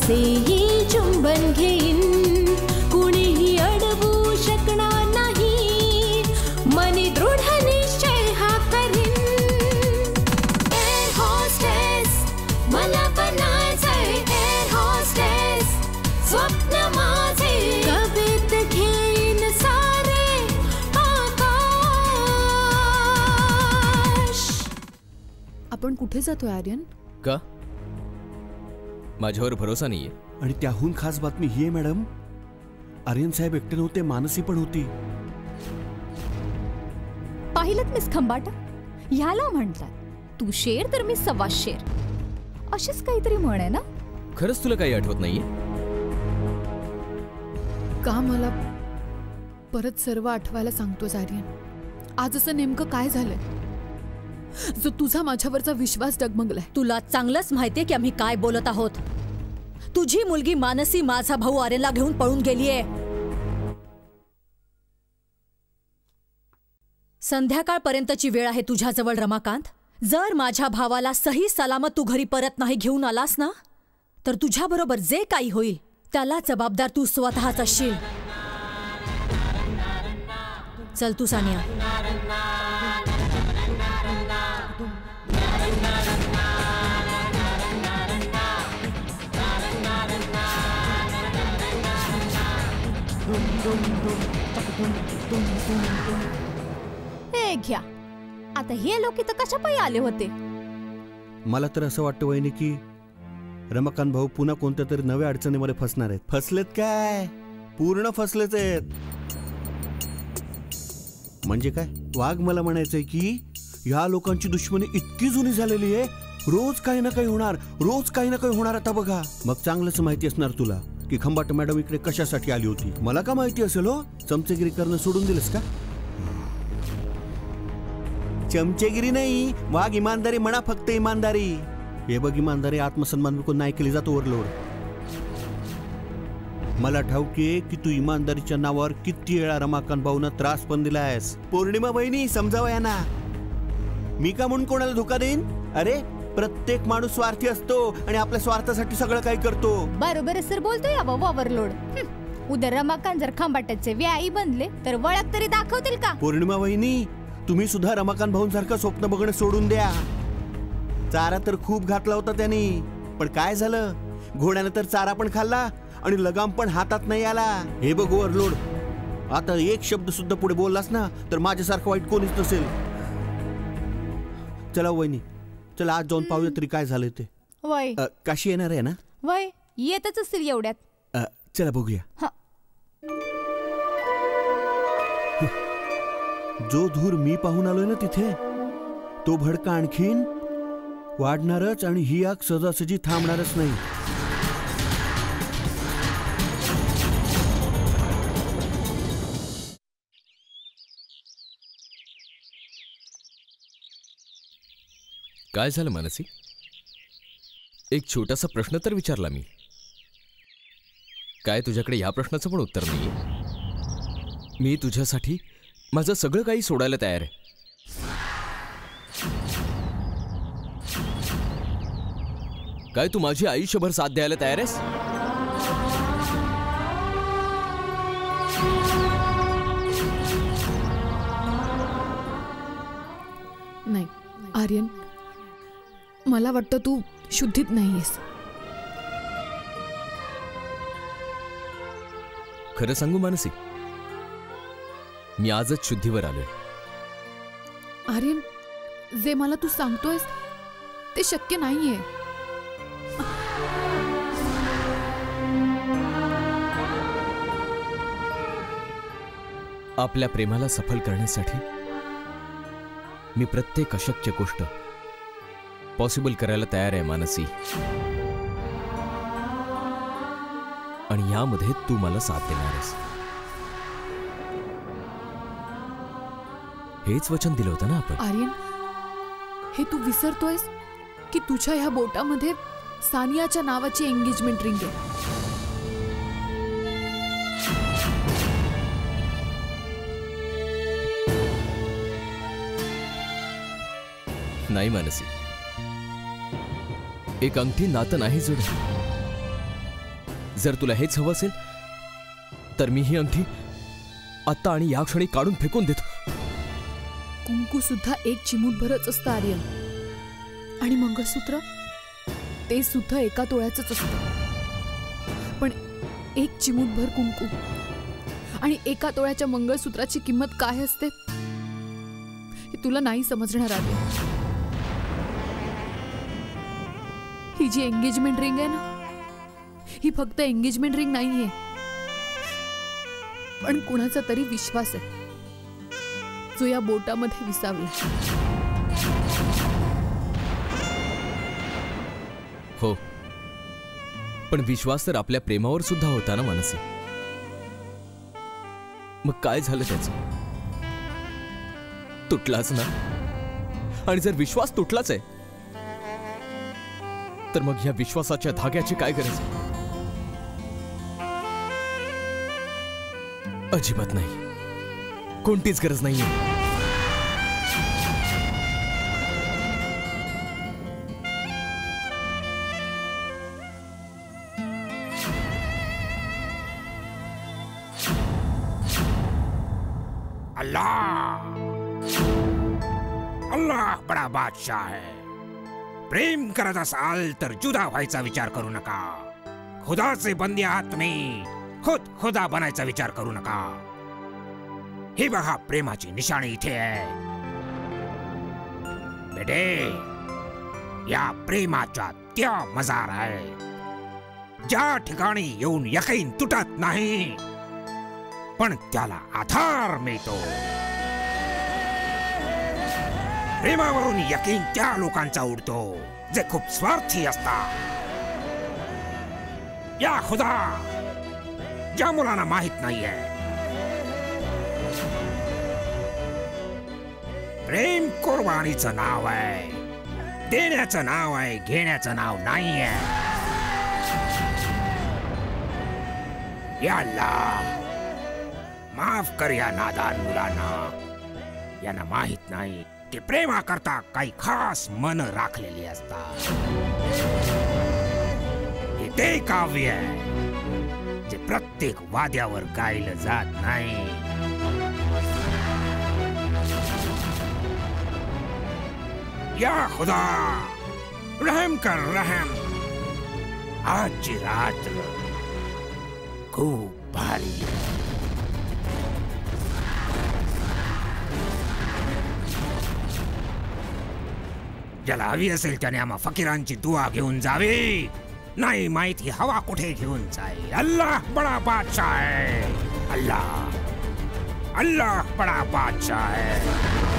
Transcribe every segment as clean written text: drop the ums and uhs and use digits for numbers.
तुझेही चुंबन घेईन, कुणीही अडवू शकणार नाही, मनी दृढ निश्चय हा करीन. एअर होस्टेस मला बनायचंय, एअर होस्टेस स्वप्न माझे, कवेत घेईन सारे आकाश. आपण कुठे जातोय आर्यन? का माझ्यावर भरोसा नाहीये? आणि त्याहून खास बातमी ही आहे मॅडम, आर्यन साहेब एकटे नव्हते, मानसी पण होती. पाहिलंत मिस खंबाटा, ह्याला म्हणतात तू शेर तर मी सव्वा शेर, अशीच काहीतरी म्हण आहे ना? खरंच तुला काही आठवत नाहीये? का मला परत सर्व आठवायला सांगतोस आर्यन? आज असं नेमकं काय झालंय जो तुझा माझ्यावरचा विश्वास डगमगलाय? तुला चांगलंच माहितीये की आम्ही काय बोलत आहोत. तुझी मुलगी मानसी माझा भाऊ आर्यनला घेऊन पळून गेलीये. संध्याकाळपर्यंतची वेळ आहे तुझ्याजवळ रमाकांत. जर माझ्या भावाला सही सलामत तू घरी परत नाही घेऊन आलास ना, तर तुझ्याबरोबर जे काही होईल त्याला जबाबदार तू स्वतःच असशील. चल तू सानिया. हे घ्या, आता हे लोक इथं कशा पायी आले होते? मला तर असं वाटतं वहिनी की रमाकांत भाऊ पुन्हा कोणत्या तरी नव्या अडचणीमध्ये फसणार आहेत. फसलेत काय? पूर्ण फसलेच आहेत. म्हणजे काय? वाघ मला म्हणायचंय की ह्या लोकांची दुश्मनी इतकी जुनी झालेली आहे, रोज काही ना काही होणार, रोज काही ना काही होणार. आता बघा, मग चांगलंच माहिती असणार तुला की खंबाट मॅडम इकडे कशासाठी आली होती. मला का माहिती असेल हो? चमचेगिरी करणं सोडून दिलंस का? चमचेगिरी नाही, वाघ इमानदारी म्हणा, फक्त इमानदारी. हे बघ, इमानदारी आत्मसन्मान विकून नाही केली जातो ओव्हरलोड. मला ठाऊके की तू इमानदारीच्या नावावर किती वेळा रमाकांत भाऊंना त्रास पण दिलायस. पौर्णिमा बहिणी, समजावं यांना. मी का म्हणून कोणाला धोका देईन? अरे, प्रत्येक माणूस स्वार्थी असतो आणि आपल्या स्वार्थासाठी सगळं काही करतो. बरोबर सर बोलतोय ओव्हरलोड. उद्या रमाकांत जर खंबाट्याचे व्याई बनले तर वळख तरी दाखवतील का? पौर्णिमा बहिणी, तुम्ही सुद्धा रमाकांत भाऊंसारखं स्वप्न बघणं सोडून द्या. चारा तर खूप घातला होता त्यांनी, पण काय झालं? घोड्यानं तर चारा पण खाल्ला आणि लगाम पण हातात नाही आला. हे बघ ओव्हरलोड, आता एक शब्द सुद्धा पुढे बोललास ना तर माझ्यासारखं वाईट कोणीच नसेल. चला वहिनी, चला आज जाऊन पाहूया तरी काय झालंय ते. वय काशी येणार आहे ना? वय येतच असतील एवढ्यात. चला बघूया. जो धूर मी पाहून आलोय ना तिथे, तो भडका आणखीन वाढणारच आणि ही आग सहजासहजी थांबणारच नाही. काय झालं मानसी? एक छोटासा प्रश्न तर विचारला मी. काय तुझ्याकडे या प्रश्नाचं पण उत्तर नाहीये? मी तुझ्यासाठी माझं सगळं काही सोडायला तयार आहे. काय तू माझी आयुष्यभर साथ द्यायला तयार आहेस? नाही आर्यन, मला वाटतं तू शुद्धीत नाहीयेस. खरं सांगू मानसी, मी आजच शुद्धीवर आलोय. आर्यन, जे मला तू सांगतोयस ते शक्य नाहीये. आपल्या प्रेमाला सफल करण्यासाठी मी प्रत्येक अशक्य गोष्ट पॉसिबल करायला तयार आहे मानसी. आणि यामध्ये तू मला साथ देणार आहेस, हेच वचन दिलं होतं ना आपण. आर्यन, हे तू विसरतोयस की तुझ्या ह्या बोटामध्ये सानियाच्या नावाची एंगेजमेंट रिंग आहे. नाही मानसी, एक अंगठी नातं नाही जोड. जर तुला हेच हवं असेल तर मी ही अंगठी आत्ता आणि या क्षणी काढून फेकून देतो. कुंकू सुद्धा एक चिमूटभरच असतं आर्यन, आणि मंगळसूत्र ते सुद्धा एका तोळ्याचंच असतं. पण एक चिमूटभर कुंकू आणि एका तोळ्याच्या मंगळसूत्राची किंमत काय असते हे तुला नाही समजणार आर्यन. ही जी एंगेजमेंट रिंग आहे ना, ही फक्त एंगेजमेंट रिंग नाहीये, पण कुणाचा तरी विश्वास आहे जो या बोटामध्ये विसावला. हो, पण विश्वास तर आपल्या प्रेमावर सुद्धा होता ना मानसी. मग काय झालं त्याचं? तुटलाच ना. आणि जर विश्वास तुटलाच आहे तर मग ह्या विश्वासाच्या धाग्याची काय गरज? अजिबात नाही, कोणतीच गरज नाहीये. अल्लाह अल्लाह बडा बादशाह है. प्रेम करत असाल तर जुदा व्हायचा विचार करू नका. खुदाचे बंदी आहात तुम्ही, खुद खुदा बनायचा विचार करू नका. हे बघा प्रेमाची निशाणी इथे आहे बेटे. या प्रेमाच्या त्या मजार आहे ज्या ठिकाणी येऊन यकीन तुटत नाही पण त्याला आधार मिळतो. प्रेमावरून यकीन त्या लोकांचा उडतो जे खूप स्वार्थी असतात. या खुदा ज्या मुलांना माहित नाहीये, प्रेम कुर्बानीचं नाव आहे, देण्याचं नाव आहे, घेण्याचं नाव नाहीये. या अल्लाह माफ कर या नादान मुलांना. यांना माहित नाही की प्रेमाकरता काही खास मन राखलेली असतात. हे ते काव्य आहे जे प्रत्येक वाद्यावर गायलं जात नाही. या खुदा रहम कर रहम. आजची रात्र खूप भारी आहे. ज्याला हवी असेल त्याने आम्हा फकीरांची दुआ घेऊन जावी. नाही माहिती हवा कुठे घेऊन जाईल. अल्लाह बडा बादशाह है. अल्लाह अल्लाह बडा बादशाह है.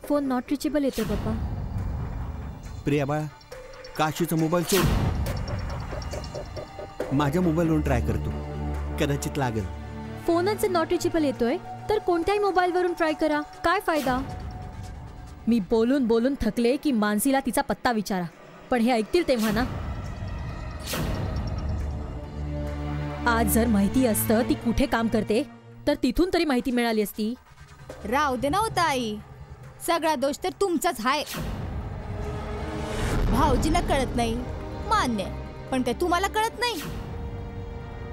फोन नॉट रिचेबल येतोय पप्पा. प्रिया बाळा, काशीचा मोबाईल सोड. माझ्या मोबाईलवरून ट्राय करतो, कदाचित लागेल. फोनच नॉट रिचेबल येतोय तर कोणत्याही मोबाईलवरून ट्राय करा, काय फायदा. मी बोलून बोलून थकले की मानसीला तिचा पत्ता विचारा, पण हे ऐकतील तेव्हा ना. आज जर माहिती असतं ती कुठे काम करते तर तिथून तरी माहिती मिळाली असती. राहू दे नव्हता आई, सगळा दोष तर तुमचाच आहे. भाऊजीला कळत नाही मान्य, पण काय तुम्हाला कळत नाही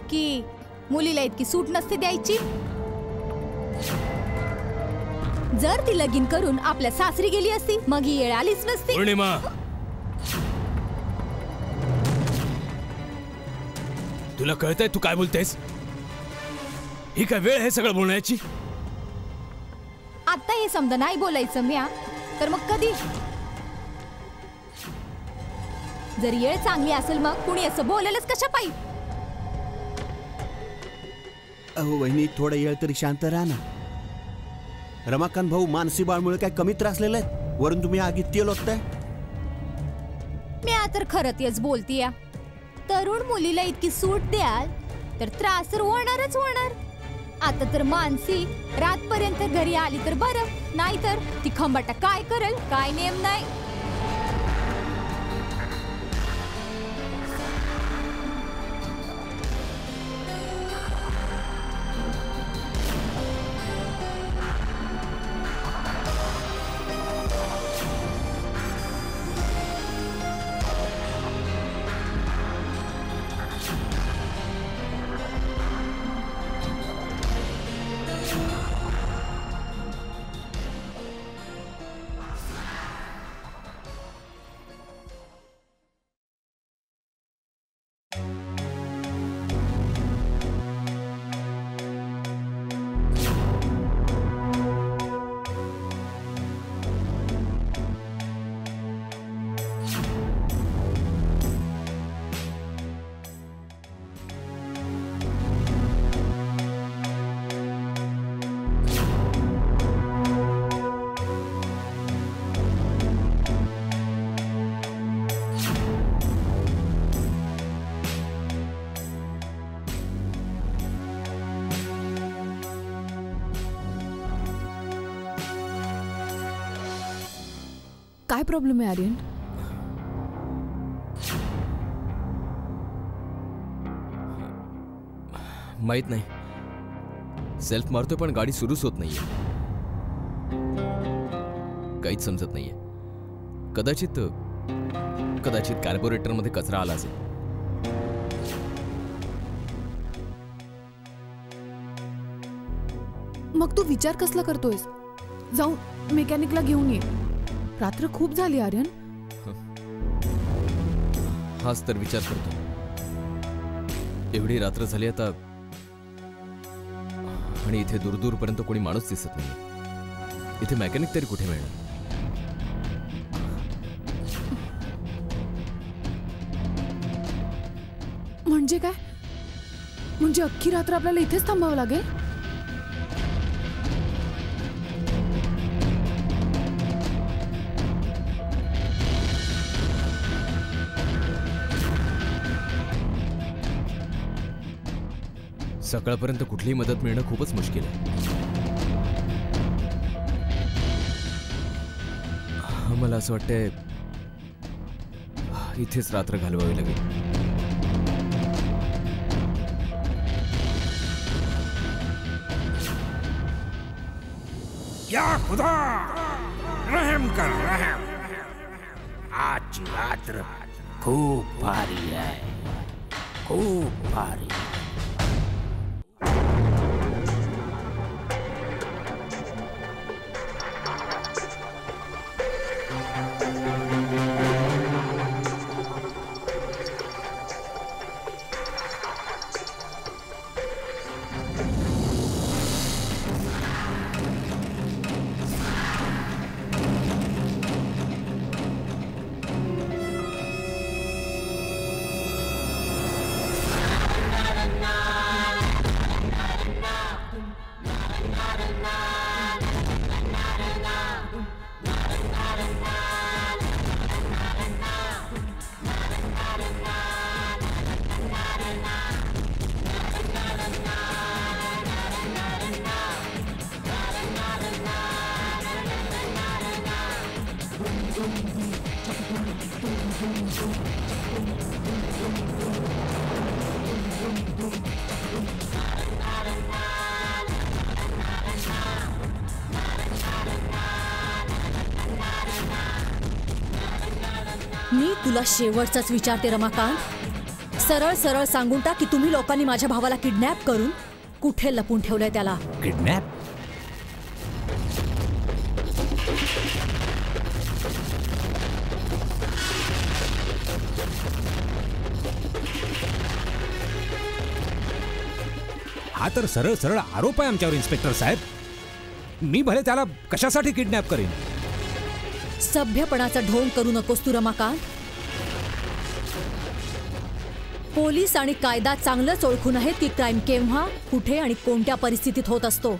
की मुलीला इतकी सूट नसते द्यायची. जर ती लगीन करून आपल्या सासरी गेली असती मग ही येळ आलीच नसती. पूर्णिमा, तुला कळतंय तू काय बोलतेस? ही काय वेळ आहे सगळं बोलण्याची? आता हे समजा नाही बोलायचं म्या तर मग कधी? जर येळ चांगली असेल मग कुणी असं बोलेलच कशा पायी? अहो वहिनी, थोडा वेळ तरी शांत राहा ना. रमाकांत भाऊ मानसी बाळमुळे काय कमी त्रासलेले आहेत? वरून तुम्ही आगीत तेल ओतताय. मी तर खरं तेच बोलतीया. तरुण मुलीला इतकी सूट द्याल तर त्रास तर होणारच होणार. आता तर मानसी रातपर्यंत घरी आली तर बरं, नाहीतर ती खंबाटा काय करेल काय नेम नाही. काय प्रॉब्लेम आहे आर्यन? माहित नाही. सेल्फ मारतोय पण गाडी सुरूच होत नाहीये. काहीच समजत नाहीये. कदाचित कार्बोरेटर मध्ये कचरा आला असेल. मग तू विचार कसला करतोयस? जाऊन मेकॅनिकला घेऊन ये. रात्र खूप झाली आर्यन. हाच तर विचार करतो. एवढी रात्र झाली आता आणि इथे दूरपर्यंत कोणी माणूस दिसत नाही. इथे मेकॅनिक तरी कुठे मिळणार? म्हणजे काय? म्हणजे अख्खी रात्र आपल्याला इथेच थांबावं लागेल? सकाळपर्यंत कुठलीही मदत मिळणं खूपच मुश्किल आहे. मला असं वाटतंय इथेच रात्र घालवावी लागेल. या खुदा रहम कर रहम. आजची रात्र खूप भारी आहे, खूप भारी. मी तुला शेवटचाच विचारते रमाकांत. सरळ सरळ सांगून टाक की तुम्ही लोकांनी माझ्या भावाला किडनॅप करून कुठे लपून ठेवलंय त्याला. किडनॅप? हा तर सरळ सरळ आरोप आहे आमच्यावर इन्स्पेक्टर साहेब. मी भले त्याला कशासाठी किडनॅप करेन? सभ्यपणाचा ढोंग करू नकोस तू रमाकांत. पोलीस आणि कायदा चांगलंच ओळखून आहेत की क्राईम केव्हा, कुठे आणि कोणत्या परिस्थितीत होत असतो.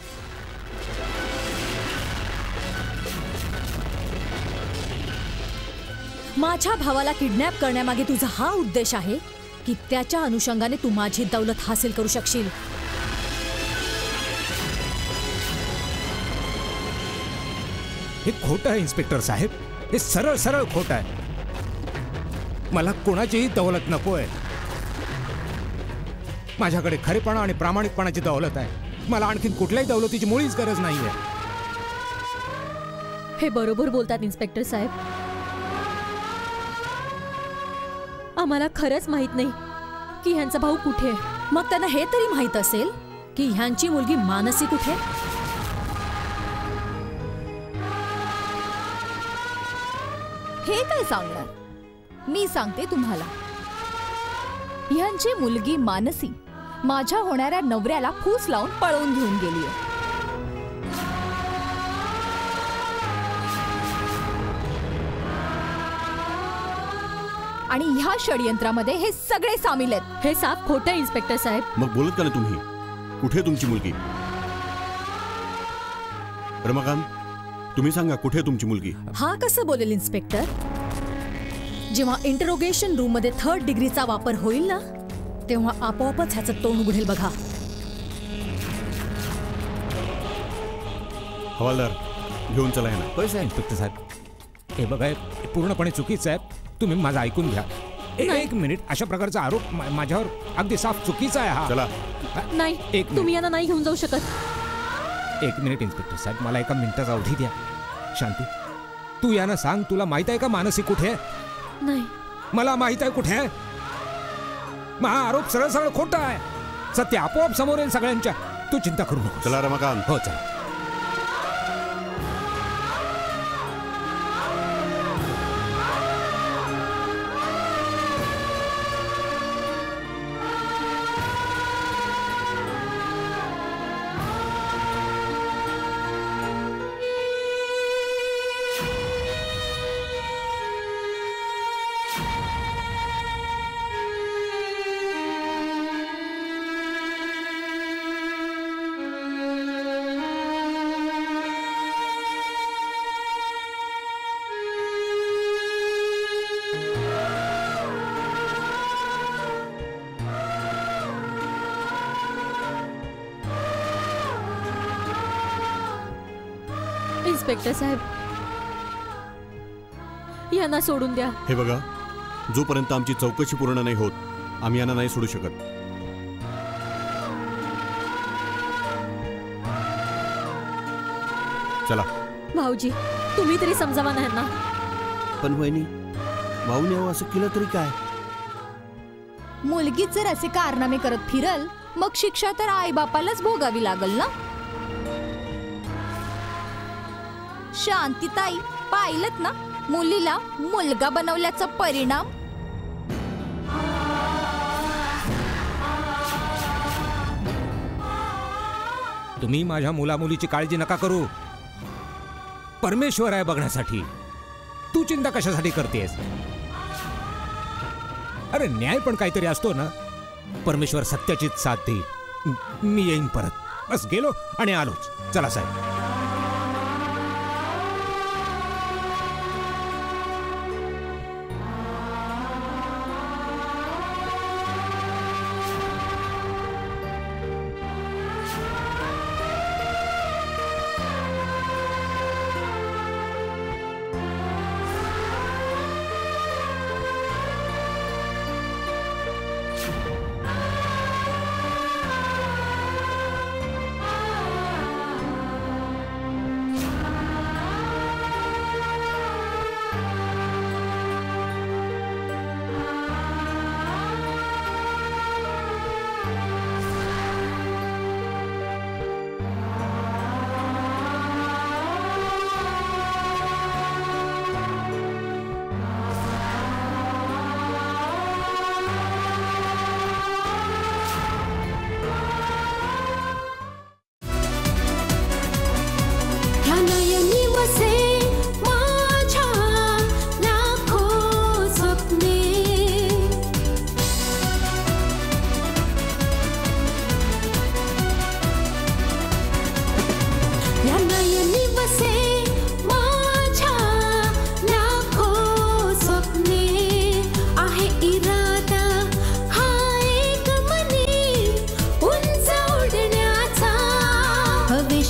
माझ्या भावाला किडनॅप करण्यामागे तुझा हा उद्देश आहे की त्याच्या अनुषंगाने तू माझी दौलत हासिल करू शकशील. हे खोटं आहे इन्स्पेक्टर साहेब, हे सरळ सरळ खोटं आहे. मला कोणाचीही दौलत नकोय. माझ्याकडे खरेपणा आणि प्रामाणिकपणाची दौलत आहे. मला आणखीन कुठल्याही दौलतीची मुळीच गरज नाहीये. हे बरोबर बोलतात इन्स्पेक्टर साहेब. आम्हाला खरंच माहित नाही की ह्यांचा भाऊ कुठे आहे. मग त्यांना हे तरी माहित असेल की ह्यांची मुलगी मानसी कुठे. हे काय सांगणार, मी सांगते तुम्हाला. ह्यांची मुलगी मानसी माझ्या होणाऱ्या नवऱ्याला फूस लावून पळवून घेऊन गेली. आणि ह्या षडयंत्रामध्ये हे सगळे सामील आहेत. हे साफ खोटं इन्स्पेक्टर साहेब. मग बोलत का नाही तुम्ही? कुठे तुमची मुलगी? रमाकांत, तुम्ही सांगा कुठे तुमची मुलगी? हा कसं बोलेल इन्स्पेक्टर? जेव्हा इंटरोगेशन रूम मध्ये 3rd डिग्रीचा वापर होईल ना, तेव्हा आपोआपच ह्याचं तोंड उघडेल बघा. हवालदार, घेऊन चला ना. होय साहेब. इन्स्पेक्टर साहेब, हे बघा, हे पूर्णपणे चुकीचं आहे. तुम्ही माझं ऐकून घ्या. एक मिनिट. अशा प्रकारचा आरोप माझ्यावर अगदी साफ चुकीचा आहे हा. चला. नाही, तुम्ही यांना नाही घेऊन जाऊ शकत. एक मिनिट इन्स्पेक्टर साहेब, मला एका मिनिटाचा अवधी द्या. शांती, तू यांना सांग, तुला माहित आहे का मानसी कुठे आहे? नाही. मला माहित आहे कुठे आहे. हा आरोप सरळ सरळ खोटा आहे. सत्य आपोआप समोर येईल सगळ्यांच्या. तू चिंता करू नको. चला रमाकांत. हो चला. इन्स्पेक्टर साहेब, यांना सोडून द्या. हे बघा, जोपर्यंत आमची चौकशी पूर्ण नाही होत, आम्ही यांना नाही सोडू शकत. चला. भाऊजी, तुम्ही तरी समजावा ना यांना. पण वहिनी, भाऊने असं केलं तरी काय? मुलगी जर असे कारनामे करत फिरल, मग शिक्षा तर आई बापालाच भोगावी लागल ना. शांतीताई, पाहिलत ना मुलीला मुलगा बनवल्याचा परिणाम. तुम्ही माझ्या मुलामुलीची काळजी नका करू. परमेश्वर आहे बघण्यासाठी. तू चिंता कशासाठी करतेस? अरे न्याय पण काहीतरी असतो ना. परमेश्वर सत्याचीच साथ देईल. मी येईन परत. बस गेलो आणि आलोच. चला साहेब.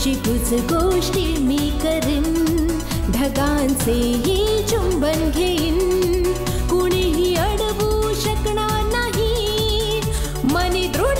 खुशीपूच गोष्टी मी करीन, ढगांचेही चुंबन घेईन, कुणीही अडवू शकणार नाही, मनी दृढ